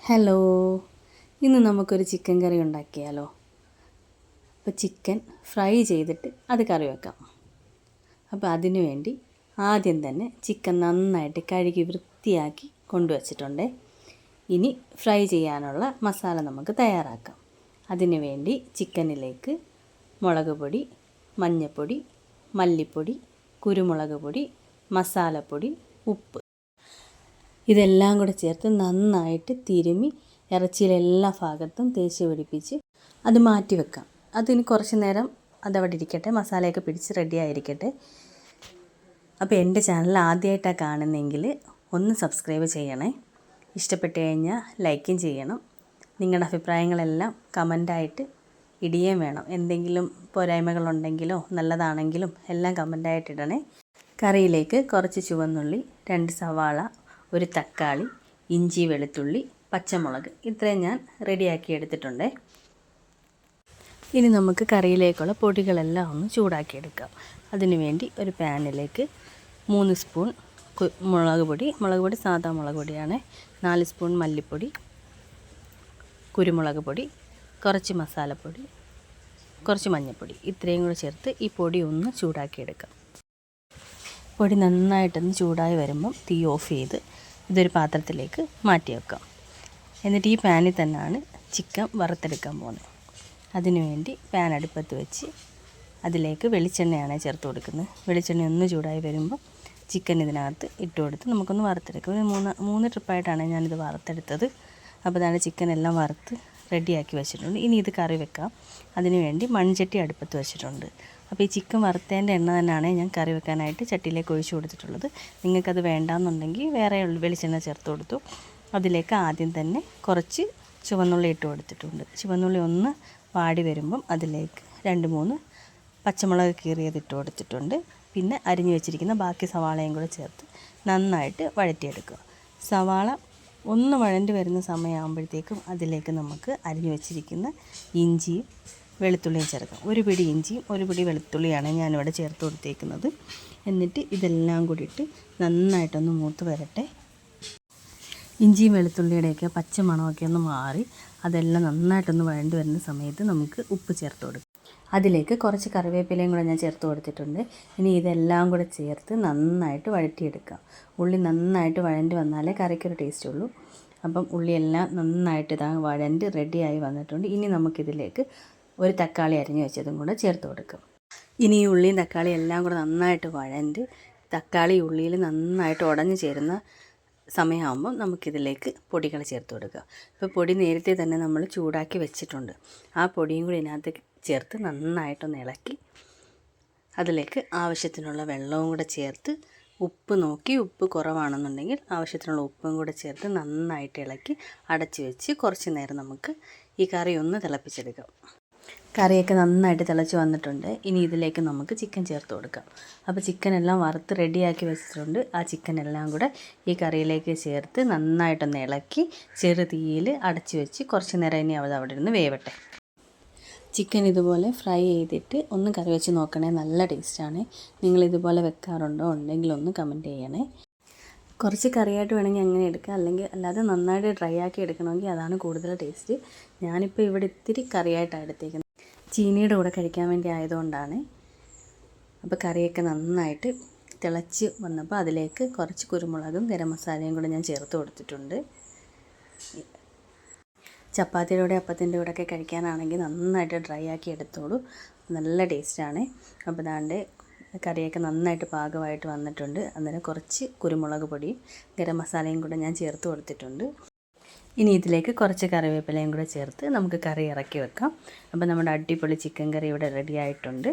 Hello, ഇന്ന് നമുക്കൊരു chicken കറി ഉണ്ടാക്കിയാലോ. അപ്പോൾ ചിക്കൻ ഫ്രൈ ചെയ്തിട്ട് അത് കറി വെക്കാം. അപ്പോൾ അതിനു വേണ്ടി ആദ്യം തന്നെ ചിക്കൻ നന്നായിട്ട് കഴുകി വൃത്തിയാക്കി കൊണ്ടുവച്ചിട്ടുണ്ട്. ഇനി ഫ്രൈ ചെയ്യാനുള്ള മസാല നമുക്ക് തയ്യാറാക്കാം. അതിനു വേണ്ടി ചിക്കനിലേക്ക് മുളക് പൊടി, മഞ്ഞൾപ്പൊടി, മല്ലിപ്പൊടി, കുരുമുളക് പൊടി, മസാലപ്പൊടി, ഉപ്പ് ഇതെല്ലാം കൂടെ ചേർത്ത് നന്നായിട്ട് തിരുമ്മി ഇറച്ചിയിലെ എല്ലാ ഭാഗത്തും തേച്ച് പിടിപ്പിച്ച് അത് മാറ്റി വെക്കാം. അതിന് കുറച്ച് നേരം അതവിടെ ഇരിക്കട്ടെ, മസാലയൊക്കെ പിടിച്ച് റെഡി ആയിരിക്കട്ടെ. അപ്പോൾ എൻ്റെ ചാനൽ ആദ്യമായിട്ടാണ് കാണുന്നതെങ്കിൽ ഒന്ന് സബ്സ്ക്രൈബ് ചെയ്യണേ. ഇഷ്ടപ്പെട്ട് കഴിഞ്ഞാൽ ലൈക്കും ചെയ്യണം. നിങ്ങളുടെ അഭിപ്രായങ്ങളെല്ലാം കമൻ്റായിട്ട് ഇടുകയും വേണം. എന്തെങ്കിലും പോരായ്മകളുണ്ടെങ്കിലോ നല്ലതാണെങ്കിലും എല്ലാം കമൻ്റായിട്ട് ഇടണേ. കറിയിലേക്ക് കുറച്ച് ചുവന്നുള്ളി, 2 സവാള, ഒരു തക്കാളി, ഇഞ്ചി, വെളുത്തുള്ളി, പച്ചമുളക് ഇത്രയും ഞാൻ റെഡിയാക്കി എടുത്തിട്ടുണ്ട്. ഇനി നമുക്ക് കറിയിലേക്കുള്ള പൊടികളെല്ലാം ഒന്ന് ചൂടാക്കിയെടുക്കാം. അതിനുവേണ്ടി ഒരു പാനിലേക്ക് 3 സ്പൂൺ മുളക് പൊടി സാധാ മുളക് പൊടിയാണ്, 4 സ്പൂൺ മല്ലിപ്പൊടി, കുരുമുളക് പൊടി, കുറച്ച് മസാലപ്പൊടി, കുറച്ച് മഞ്ഞൾപ്പൊടി ഇത്രയും കൂടെ ചേർത്ത് ഈ പൊടി ഒന്ന് ചൂടാക്കിയെടുക്കാം. പൊടി നന്നായിട്ടൊന്ന് ചൂടായി വരുമ്പം തീ ഓഫ് ചെയ്ത് ഇതൊരു പാത്രത്തിലേക്ക് മാറ്റി വെക്കാം. എന്നിട്ട് ഈ പാനിൽ തന്നെയാണ് ചിക്കൻ വറുത്തെടുക്കാൻ പോകുന്നത്. അതിനുവേണ്ടി പാൻ അടുപ്പത്ത് വെച്ച് അതിലേക്ക് വെളിച്ചെണ്ണയാണ് ചേർത്ത് കൊടുക്കുന്നത്. വെളിച്ചെണ്ണ ഒന്ന് ചൂടായി വരുമ്പോൾ ചിക്കൻ ഇതിനകത്ത് ഇട്ട് കൊടുത്ത് നമുക്കൊന്ന് വറുത്തെടുക്കാം. ഒരു മൂന്ന് ട്രിപ്പായിട്ടാണ് ഞാനിത് വറുത്തെടുത്തത്. അപ്പോൾ അതാണ് ചിക്കൻ എല്ലാം വറുത്ത് റെഡിയാക്കി വെച്ചിട്ടുണ്ട്. ഇനി ഇത് കറി വെക്കാം. അതിനുവേണ്ടി മൺചട്ടി അടുപ്പത്ത് വെച്ചിട്ടുണ്ട്. അപ്പോൾ ഈ ചിക്കൻ വറുത്തതിൻ്റെ എണ്ണ തന്നെയാണ് ഞാൻ കറി വെക്കാനായിട്ട് ചട്ടിയിലേക്ക് ഒഴിച്ചു കൊടുത്തിട്ടുള്ളത്. നിങ്ങൾക്കത് വേണ്ടാന്നുണ്ടെങ്കിൽ വേറെ വെളിച്ചെണ്ണ ചേർത്ത് കൊടുത്തു. അതിലേക്ക് ആദ്യം തന്നെ കുറച്ച് ചുവന്നുള്ളി ഇട്ട് കൊടുത്തിട്ടുണ്ട്. ചുവന്നുള്ളി ഒന്ന് വാടി വരുമ്പം അതിലേക്ക് 2-3 പച്ചമുളക് കീറിയതിട്ട് കൊടുത്തിട്ടുണ്ട്. പിന്നെ അരിഞ്ഞു വെച്ചിരിക്കുന്ന ബാക്കി സവാളയും കൂടെ ചേർത്ത് നന്നായിട്ട് വഴറ്റിയെടുക്കുക. സവാള ഒന്ന് വഴണ്ടി വരുന്ന സമയമാകുമ്പോഴത്തേക്കും അതിലേക്ക് നമുക്ക് അരിഞ്ഞു വെച്ചിരിക്കുന്ന ഇഞ്ചിയും വെളുത്തുള്ളിയും ചേർക്കാം. ഒരു പിടി ഇഞ്ചിയും ഒരു പിടി വെളുത്തുള്ളിയാണ് ഞാനിവിടെ ചേർത്ത് കൊടുത്തേക്കുന്നത്. എന്നിട്ട് ഇതെല്ലാം കൂടി ഇട്ട് നന്നായിട്ടൊന്ന് മൂത്ത് വരട്ടെ. ഇഞ്ചിയും വെളുത്തുള്ളിയുടെയൊക്കെ പച്ച മണമൊക്കെ ഒന്ന് മാറി അതെല്ലാം നന്നായിട്ടൊന്ന് വഴണ്ടി വരുന്ന സമയത്ത് നമുക്ക് ഉപ്പ് ചേർത്ത് കൊടുക്കാം. അതിലേക്ക് കുറച്ച് കറിവേപ്പിലയും കൂടെ ഞാൻ ചേർത്ത് കൊടുത്തിട്ടുണ്ട്. ഇനി ഇതെല്ലാം കൂടെ ചേർത്ത് നന്നായിട്ട് വഴറ്റിയെടുക്കാം. ഉള്ളി നന്നായിട്ട് വഴണ്ടി വന്നാലേ കറിക്കൊരു ടേസ്റ്റ് ഉള്ളൂ. അപ്പം ഉള്ളിയെല്ലാം നന്നായിട്ട് വഴണ്ടി റെഡിയായി വന്നിട്ടുണ്ട്. ഇനി നമുക്കിതിലേക്ക് ഒരു തക്കാളി അരിഞ്ഞ് വെച്ചതും കൂടെ ചേർത്ത് കൊടുക്കാം. ഇനി ഈ ഉള്ളിയും തക്കാളിയും എല്ലാം കൂടെ നന്നായിട്ട് വഴണ്ട് തക്കാളി ഉള്ളിയിൽ നന്നായിട്ട് ഉടഞ്ഞു ചേരുന്ന സമയമാകുമ്പോൾ നമുക്കിതിലേക്ക് പൊടികൾ ചേർത്ത് കൊടുക്കുക. ഇപ്പോൾ പൊടി നേരത്തെ തന്നെ നമ്മൾ ചൂടാക്കി വെച്ചിട്ടുണ്ട്. ആ പൊടിയും കൂടി ഇതിനകത്ത് ചേർത്ത് നന്നായിട്ടൊന്ന് ഇളക്കി അതിലേക്ക് ആവശ്യത്തിനുള്ള വെള്ളവും കൂടെ ചേർത്ത് ഉപ്പ് നോക്കി, ഉപ്പ് കുറവാണെന്നുണ്ടെങ്കിൽ ആവശ്യത്തിനുള്ള ഉപ്പും കൂടെ ചേർത്ത് നന്നായിട്ട് ഇളക്കി അടച്ച് വെച്ച് കുറച്ച് നേരം നമുക്ക് ഈ കറി ഒന്ന് തിളപ്പിച്ചെടുക്കാം. കറിയൊക്കെ നന്നായിട്ട് തിളച്ച് വന്നിട്ടുണ്ട്. ഇനി ഇതിലേക്ക് നമുക്ക് ചിക്കൻ ചേർത്ത് കൊടുക്കാം. അപ്പോൾ ചിക്കനെല്ലാം വറുത്ത് റെഡിയാക്കി വെച്ചിട്ടുണ്ട്. ആ ചിക്കനെല്ലാം കൂടെ ഈ കറിയിലേക്ക് ചേർത്ത് നന്നായിട്ടൊന്ന് ഇളക്കി ചെറു തീയിൽ അടച്ച് വെച്ച് കുറച്ച് നേരം ഇനി അവിടെ ഇരുന്ന് വേവട്ടെ. ചിക്കൻ ഇതുപോലെ ഫ്രൈ ചെയ്തിട്ട് ഒന്ന് കറി വെച്ച് നോക്കണേ, നല്ല ടേസ്റ്റാണ്. നിങ്ങളിതുപോലെ വെക്കാറുണ്ടോ? ഉണ്ടെങ്കിൽ ഒന്ന് കമൻറ്റ് ചെയ്യണേ. കുറച്ച് കറിയായിട്ട് വേണമെങ്കിൽ അങ്ങനെ എടുക്കാം, അല്ലെങ്കിൽ അല്ലാതെ നന്നായിട്ട് ഡ്രൈ ആക്കി എടുക്കണമെങ്കിൽ അതാണ് കൂടുതൽ ടേസ്റ്റ്. ഞാനിപ്പോൾ ഇവിടെ ഇത്തിരി കറിയായിട്ടാണ് എടുത്തേക്കുന്നത്. ചീനിയുടെ കൂടെ കഴിക്കാൻ വേണ്ടി ആയതുകൊണ്ടാണ്. അപ്പോൾ കറിയൊക്കെ നന്നായിട്ട് തിളച്ച് വന്നപ്പോൾ അതിലേക്ക് കുറച്ച് കുരുമുളകും ഗരം മസാലയും കൂടെ ഞാൻ ചേർത്ത് കൊടുത്തിട്ടുണ്ട്. ചപ്പാത്തിയുടെ കൂടെ അപ്പത്തിൻ്റെ കൂടെയൊക്കെ കഴിക്കാനാണെങ്കിൽ നന്നായിട്ട് ഡ്രൈ ആക്കി എടുത്തോളൂ, നല്ല ടേസ്റ്റാണ്. അപ്പോൾ ദാണ്ട് കറിയൊക്കെ നന്നായിട്ട് പാകമായിട്ട് വന്നിട്ടുണ്ട്. അന്നേരം കുറച്ച് കുരുമുളക് പൊടിയും ഗരം മസാലയും കൂടെ ഞാൻ ചേർത്ത് കൊടുത്തിട്ടുണ്ട്. ഇനി ഇതിലേക്ക് കുറച്ച് കറിവേപ്പിലയും കൂടെ ചേർത്ത് നമുക്ക് കറി ഇറക്കി വെക്കാം. അപ്പോൾ നമ്മുടെ അടിപൊളി ചിക്കൻ കറി ഇവിടെ റെഡി ആയിട്ടുണ്ട്.